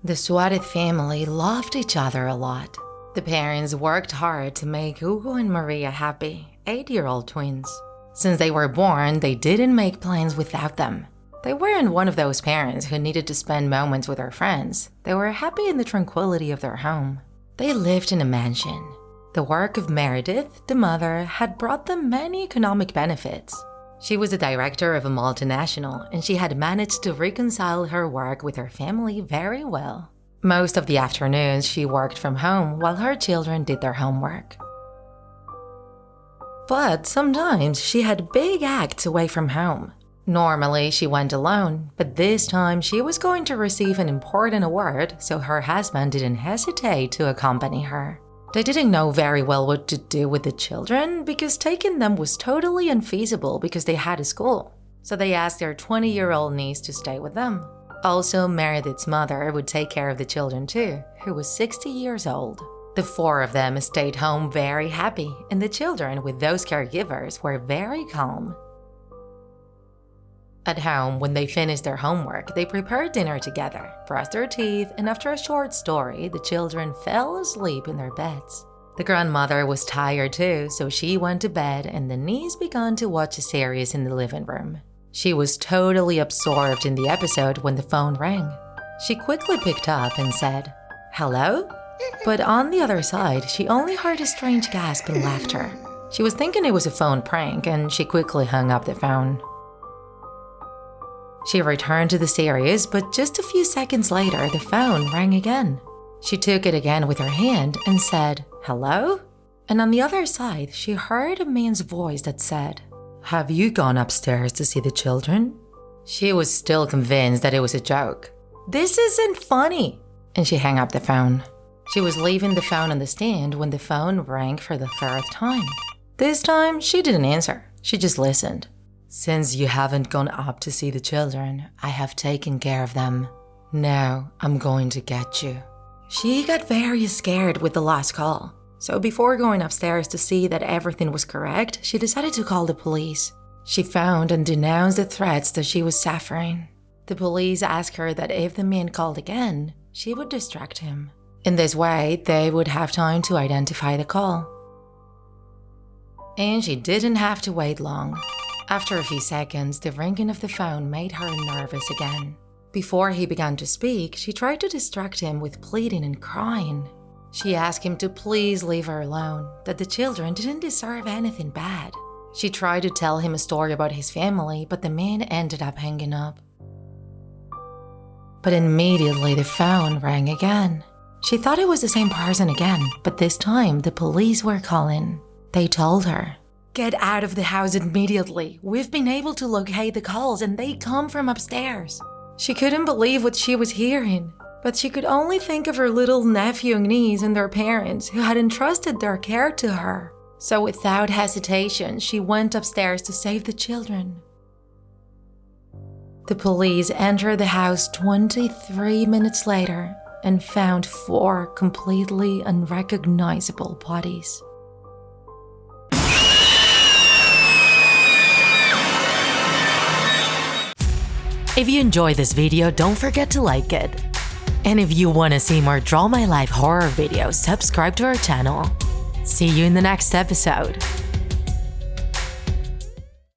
The Suarez family loved each other a lot. The parents worked hard to make Hugo and María happy, 8-year-old twins. Since they were born, they didn't make plans without them. They weren't one of those parents who needed to spend moments with their friends. They were happy in the tranquility of their home. They lived in a mansion. The work of Meredith, the mother, had brought them many economic benefits. She was the director of a multinational, and she had managed to reconcile her work with her family very well. Most of the afternoons, she worked from home while her children did their homework. But sometimes she had big acts away from home. Normally, she went alone, but this time she was going to receive an important award, so her husband didn't hesitate to accompany her. They didn't know very well what to do with the children because taking them was totally unfeasible because they had a school. So they asked their 20-year-old niece to stay with them. Also, Meredith's mother would take care of the children too, who was 60 years old. The 4 of them stayed home very happy, and the children with those caregivers were very calm. At home, when they finished their homework, they prepared dinner together, brushed their teeth, and after a short story, the children fell asleep in their beds. The grandmother was tired too, so she went to bed and the niece began to watch a series in the living room. She was totally absorbed in the episode when the phone rang. She quickly picked up and said, "Hello?" But on the other side, she only heard a strange gasp and laughter. She was thinking it was a phone prank and she quickly hung up the phone. She returned to the series, but just a few seconds later, the phone rang again. She took it again with her hand and said, "Hello?" And on the other side, she heard a man's voice that said, "Have you gone upstairs to see the children?" She was still convinced that it was a joke. "This isn't funny!" And she hung up the phone. She was leaving the phone on the stand when the phone rang for the 3rd time. This time, she didn't answer. She just listened. "Since you haven't gone up to see the children, I have taken care of them. Now I'm going to get you." She got very scared with the last call. So before going upstairs to see that everything was correct, she decided to call the police. She found and denounced the threats that she was suffering. The police asked her that if the man called again, she would distract him. In this way, they would have time to identify the call. And she didn't have to wait long. After a few seconds, the ringing of the phone made her nervous again. Before he began to speak, she tried to distract him with pleading and crying. She asked him to please leave her alone, that the children didn't deserve anything bad. She tried to tell him a story about his family, but the man ended up hanging up. But immediately the phone rang again. She thought it was the same person again, but this time the police were calling. They told her, "Get out of the house immediately. We've been able to locate the calls and they come from upstairs." She couldn't believe what she was hearing, but she could only think of her little nephew and niece and their parents who had entrusted their care to her. So without hesitation, she went upstairs to save the children. The police entered the house 23 minutes later and found 4 completely unrecognizable bodies. If you enjoyed this video, don't forget to like it. And if you want to see more Draw My Life horror videos, subscribe to our channel. See you in the next episode.